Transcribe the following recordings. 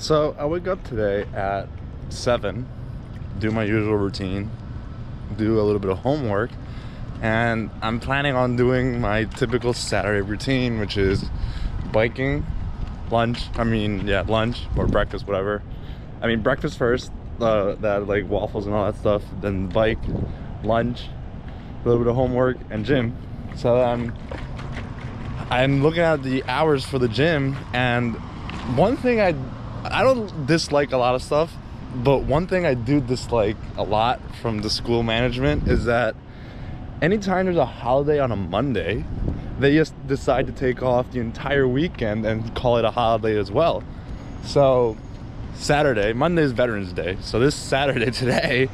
So I wake up today at 7, do my usual routine, do a little bit of homework, and I'm planning on doing my typical Saturday routine, which is biking, lunch or breakfast, whatever. I mean breakfast first, that like waffles and all that stuff, then bike, lunch, a little bit of homework, and gym. So I'm looking at the hours for the gym, and one thing I don't dislike a lot of stuff, but one thing I do dislike a lot from the school management is that anytime there's a holiday on a Monday, they just decide to take off the entire weekend and call it a holiday as well. So Monday is Veterans Day, so this Saturday today,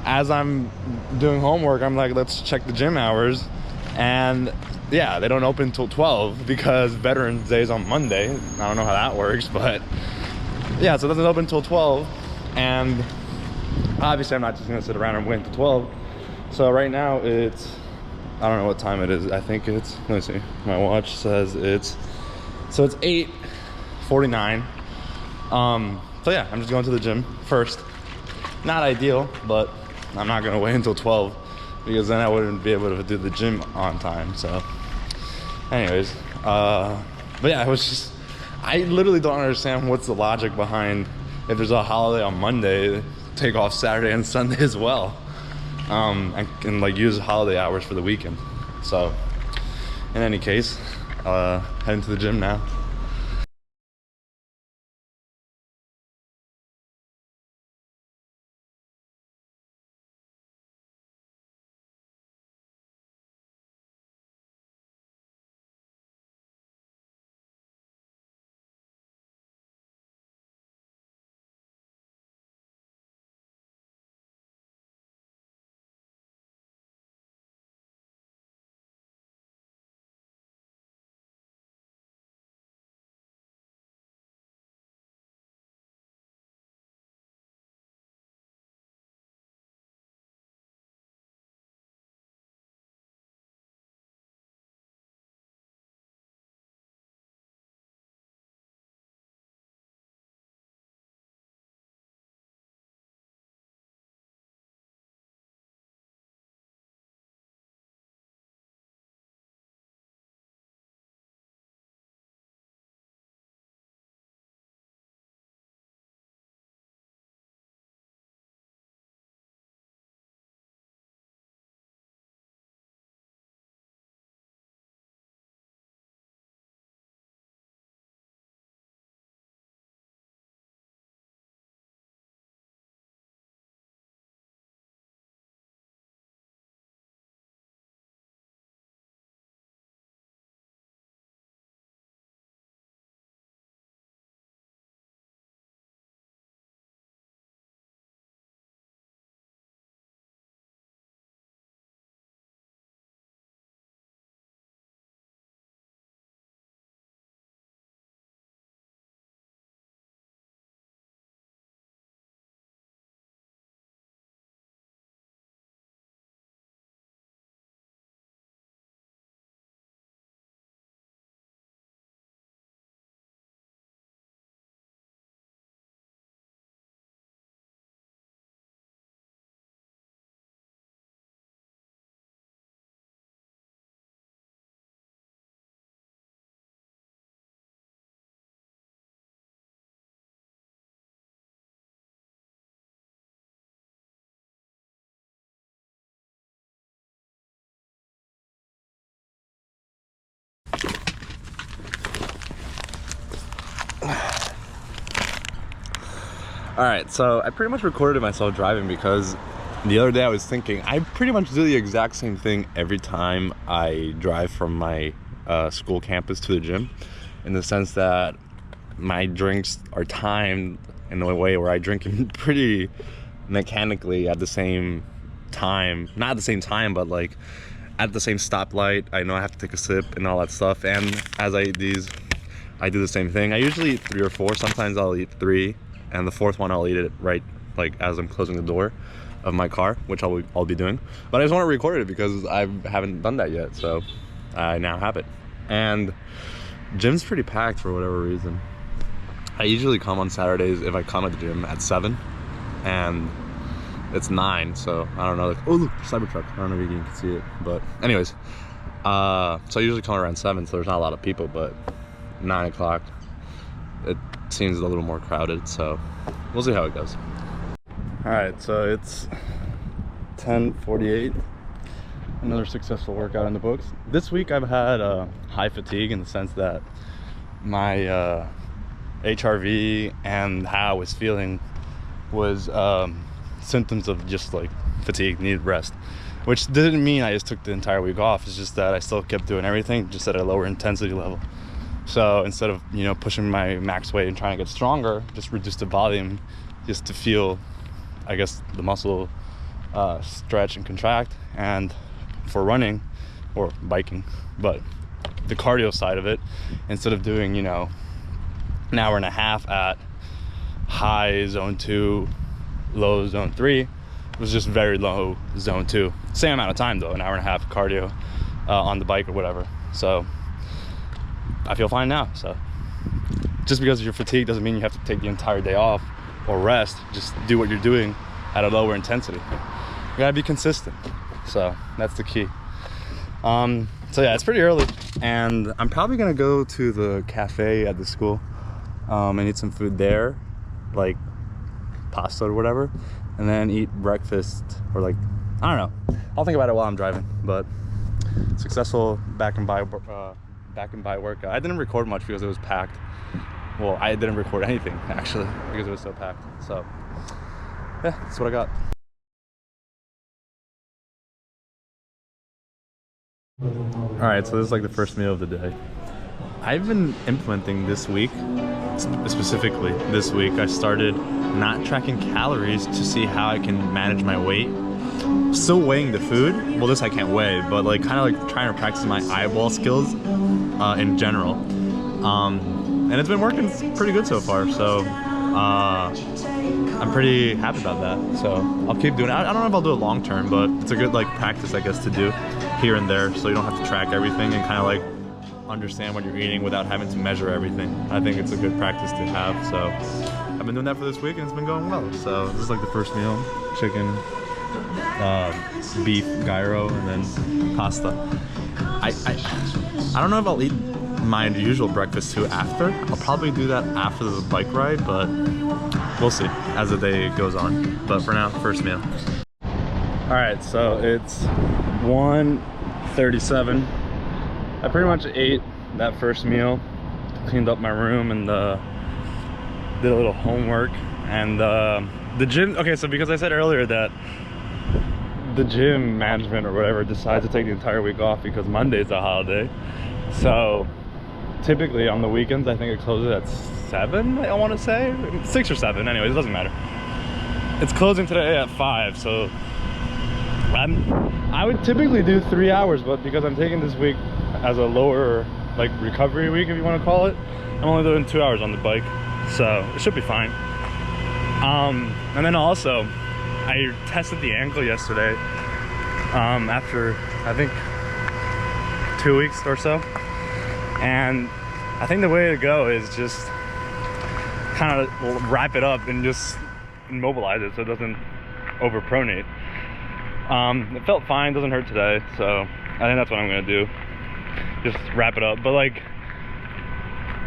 as I'm doing homework, I'm like, let's check the gym hours, and yeah, they don't open until 12 because Veterans Day is on Monday. I don't know how that works, but yeah, so it doesn't open until 12, and obviously I'm not just gonna sit around and wait until 12. So right now it's, I don't know what time it is. I think it's, let me see, my watch says it's 8:49. So yeah, I'm just going to the gym first. Not ideal, but I'm not gonna wait until 12 because then I wouldn't be able to do the gym on time. So anyways, but yeah, I literally don't understand what's the logic behind, if there's a holiday on Monday, take off Saturday and Sunday as well, and like use holiday hours for the weekend. So in any case, heading to the gym now. All right, so I pretty much recorded myself driving because the other day I was thinking I pretty much do the exact same thing every time I drive from my school campus to the gym, in the sense that my drinks are timed in a way where I drink them pretty mechanically at the same time. Not at the same time, but like at the same stoplight. I know I have to take a sip and all that stuff, and as I eat these, I do the same thing. I usually eat 3 or 4, sometimes I'll eat 3, and the 4th one I'll eat it right like as I'm closing the door of my car, which I'll be doing. But I just want to record it because I haven't done that yet, so I now have it. And gym's pretty packed for whatever reason. I usually come on Saturdays if I come at the gym at 7, and it's 9, so I don't know. Like, oh look, Cybertruck. I don't know if you can see it, but anyways, so I usually come around 7, so there's not a lot of people. But 9 o'clock, it seems a little more crowded, so we'll see how it goes. All right, so it's 10:48. Another successful workout in the books. This week I've had high fatigue in the sense that my HRV and how I was feeling was symptoms of just like fatigue, needed rest, which didn't mean I just took the entire week off. It's just that I still kept doing everything just at a lower intensity level. So instead of, you know, pushing my max weight and trying to get stronger, just reduce the volume just to feel, I guess, the muscle stretch and contract. And for running or biking, but the cardio side of it, instead of doing, you know, an hour and a half at high zone 2, low zone 3, it was just very low zone 2. Same amount of time though, an hour and a half cardio on the bike or whatever. So I feel fine now. So just because you're fatigued doesn't mean you have to take the entire day off or rest. Just do what you're doing at a lower intensity. You gotta be consistent. So that's the key. So yeah, it's pretty early, and I'm probably gonna go to the cafe at the school and eat some food there, like pasta or whatever, and then eat breakfast, or like, I don't know. I'll think about it while I'm driving. But successful back and by workout. I didn't record much because it was packed. Well, I didn't record anything actually because it was so packed. So yeah, that's what I got. All right, so this is like the first meal of the day. I've been implementing this week, specifically this week, I started not tracking calories to see how I can manage my weight. Still weighing the food. Well, this I can't weigh, but like kind of like trying to practice my eyeball skills in general. And it's been working pretty good so far. So I'm pretty happy about that. So I'll keep doing it. I don't know if I'll do it long term, but it's a good like practice, I guess, to do here and there, so you don't have to track everything and kind of like understand what you're eating without having to measure everything. I think it's a good practice to have. So I've been doing that for this week and it's been going well. So this is like the first meal: chicken, beef gyro, and then pasta. I don't know if I'll eat my usual breakfast too after. I'll probably do that after the bike ride, but we'll see as the day goes on. But for now, first meal. All right, so it's 1:37. I pretty much ate that first meal, cleaned up my room, and did a little homework. And the gym, okay, so because I said earlier that the gym management or whatever decides to take the entire week off because Monday's a holiday. So typically on the weekends, I think it closes at 7, I want to say. 6 or 7, anyways, it doesn't matter. It's closing today at 5, so I would typically do 3 hours, but because I'm taking this week as a lower, like, recovery week, if you want to call it, I'm only doing 2 hours on the bike, so it should be fine. And then also, I tested the ankle yesterday after, I think, 2 weeks or so, and I think the way to go is just kind of wrap it up and just immobilize it so it doesn't overpronate. It felt fine, doesn't hurt today, so I think that's what I'm gonna do. Just wrap it up. But like,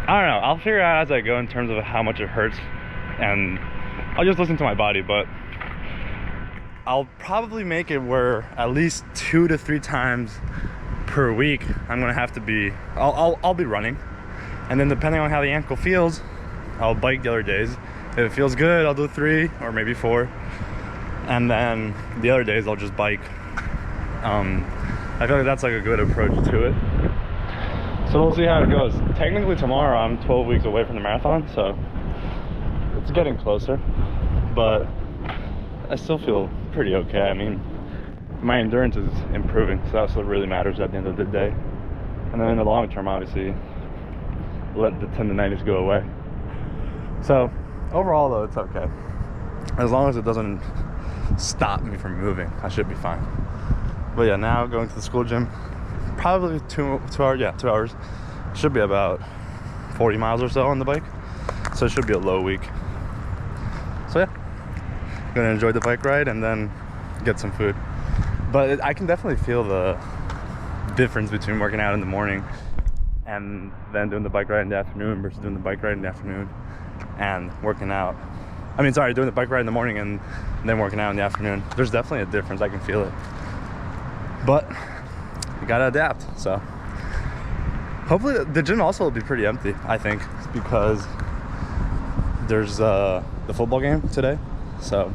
I don't know, I'll figure out as I go in terms of how much it hurts, and I'll just listen to my body. But I'll probably make it where at least 2 to 3 times per week I'm gonna have to be, I'll be running, and then depending on how the ankle feels, I'll bike the other days. If it feels good, I'll do 3 or maybe 4. And then the other days I'll just bike. I feel like that's like a good approach to it. So we'll see how it goes. Technically tomorrow I'm 12 weeks away from the marathon, so it's getting closer, but I still feel pretty okay. I mean, my endurance is improving, so that's what really matters at the end of the day. And then in the long term, obviously, let the tendinitis go away. So overall though, it's okay. As long as it doesn't stop me from moving, I should be fine. But yeah, now going to the school gym, probably 2 hours, yeah, 2 hours. Should be about 40 miles or so on the bike. so it should be a low week. So yeah, gonna enjoy the bike ride and then get some food. But I can definitely feel the difference between working out in the morning and then doing the bike ride in the afternoon versus doing the bike ride in the afternoon and working out. I mean, sorry, doing the bike ride in the morning and then working out in the afternoon. There's definitely a difference. I can feel it. But you gotta adapt. So hopefully the gym also will be pretty empty, I think, because there's the football game today. So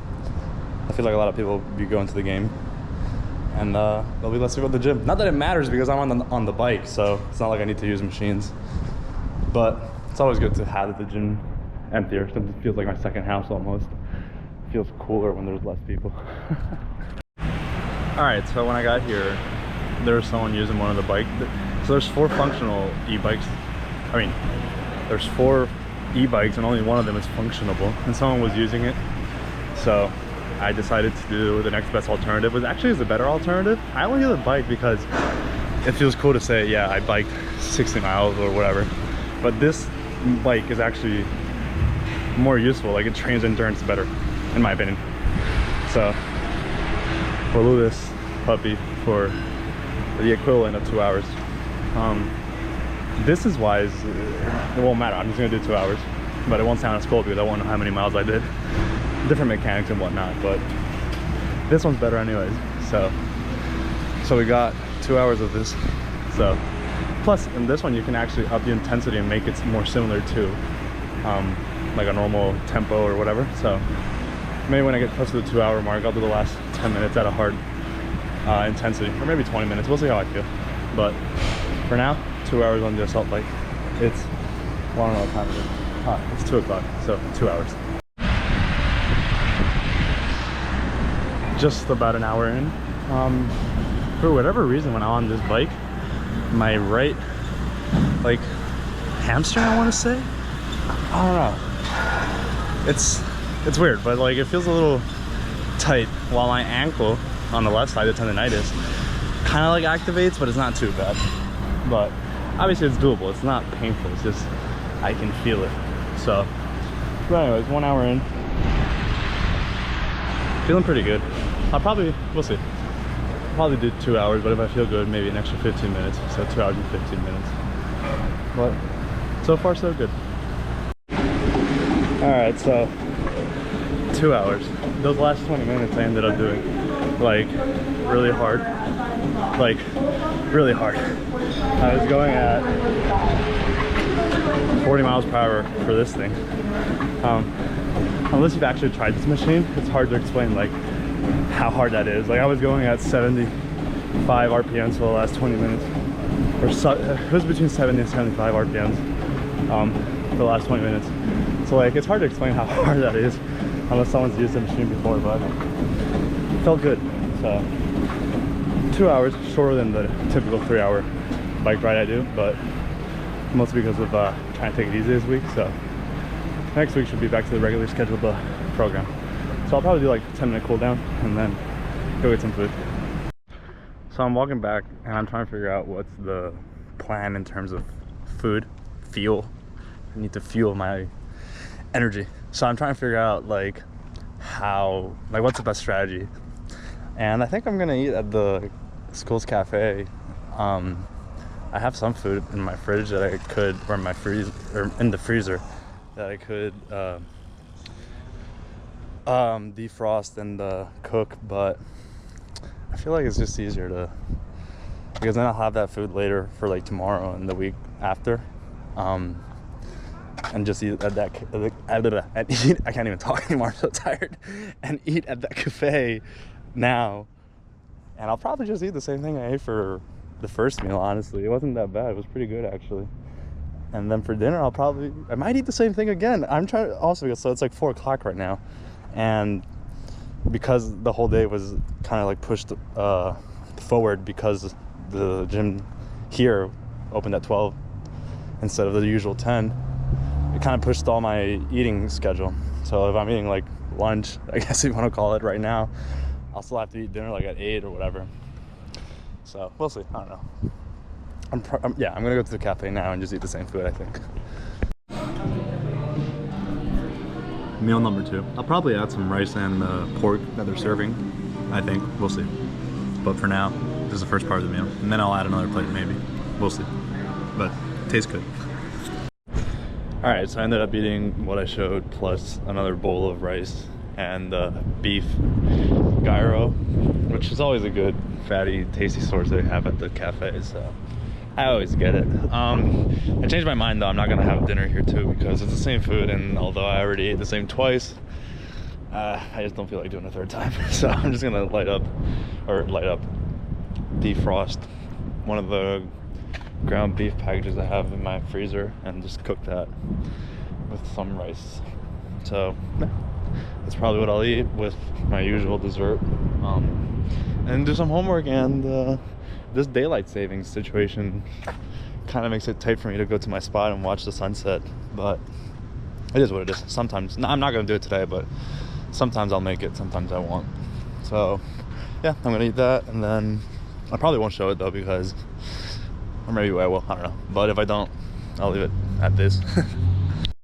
I feel like a lot of people will be going to the game, and there'll be less people at the gym. Not that it matters because I'm on the bike, so it's not like I need to use machines. But it's always good to have the gym emptier. It feels like my second house almost. It feels cooler when there's less people. All right, so when I got here, there was someone using one of the bikes. So there's 4 functional e-bikes. I mean, there's 4 e-bikes and only one of them is functionable, and someone was using it. So I decided to do the next best alternative, which actually is a better alternative. I only do the bike because it feels cool to say, yeah, I biked 60 miles or whatever. But this bike is actually more useful. Like, it trains endurance better, in my opinion. So we'll do this puppy for the equivalent of 2 hours. Distance wise, it won't matter. I'm just gonna do 2 hours, but it won't sound as cool because I won't know how many miles I did. Different mechanics and whatnot, but this one's better anyways. So we got 2 hours of this. So plus in this one you can actually up the intensity and make it more similar to like a normal tempo or whatever. So maybe when I get close to the 2 hour mark, I'll do the last 10 minutes at a hard intensity, or maybe 20 minutes. We'll see how I feel. But for now, 2 hours on the assault bike. It's, well, I don't know what time it is. It's 2 o'clock, so 2 hours. Just about an hour in. For whatever reason, when I'm on this bike, my right, like, hamstring, I want to say? I don't know. It's weird, but like it feels a little tight, while my ankle on the left side, the tendonitis, kind of like activates, but it's not too bad. But obviously it's doable. It's not painful. It's just I can feel it. So, but anyways, 1 hour in, feeling pretty good. We'll see. I'll probably do 2 hours, but if I feel good, maybe an extra 15 minutes. So 2 hours and 15 minutes. But so far so good. All right, so 2 hours. Those last 20 minutes I ended up doing like really hard. Like really hard. I was going at 40 miles per hour for this thing. Unless you've actually tried this machine, it's hard to explain like how hard that is. Like I was going at 75 RPMs for the last 20 minutes. Or it was between 70 and 75 RPMs for the last 20 minutes. So like it's hard to explain how hard that is unless someone's used the machine before, but it felt good. So 2 hours, shorter than the typical 3 hour bike ride I do, but mostly because of trying to take it easy this week. So next week should be back to the regularly scheduled program. So I'll probably do like a 10-minute cool down and then go get some food. So I'm walking back and I'm trying to figure out what's the plan in terms of food, fuel. I need to fuel my energy. So I'm trying to figure out like what's the best strategy. And I think I'm gonna eat at the school's cafe. I have some food in my fridge that I could, or in my or in the freezer, that I could defrost and cook, but I feel like it's just easier to, because then I'll have that food later for like tomorrow and the week after, and just eat at that I can't even talk anymore, I'm so tired, and eat at that cafe now. And I'll probably just eat the same thing I ate for the first meal. Honestly, it wasn't that bad. It was pretty good actually. And then for dinner I might eat the same thing again. I'm trying to also, so it's like 4 o'clock right now, and because the whole day was kind of like pushed forward because the gym here opened at 12 instead of the usual 10, it kind of pushed all my eating schedule. So if I'm eating like lunch, I guess you want to call it right now, I'll still have to eat dinner like at 8 or whatever. So we'll see. I don't know. I'm gonna go to the cafe now and just eat the same food, I think. Meal number 2. I'll probably add some rice and pork that they're serving. I think. We'll see. But for now, this is the first part of the meal. And then I'll add another plate maybe. We'll see. But it tastes good. Alright, so I ended up eating what I showed plus another bowl of rice and beef gyro, which is always a good fatty tasty source they have at the cafe, so I always get it. I changed my mind though. I'm not gonna have dinner here too because it's the same food, and although I already ate the same twice, I just don't feel like doing a third time. So I'm just gonna defrost one of the ground beef packages I have in my freezer and just cook that with some rice. So that's probably what I'll eat with my usual dessert, and do some homework. And this daylight savings situation kind of makes it tight for me to go to my spot and watch the sunset, but it is what it is. Sometimes, no, I'm not gonna do it today, but sometimes I'll make it, sometimes I won't. So yeah, I'm gonna eat that, and then I probably won't show it though, because, or maybe I will, I don't know. But if I don't, I'll leave it at this.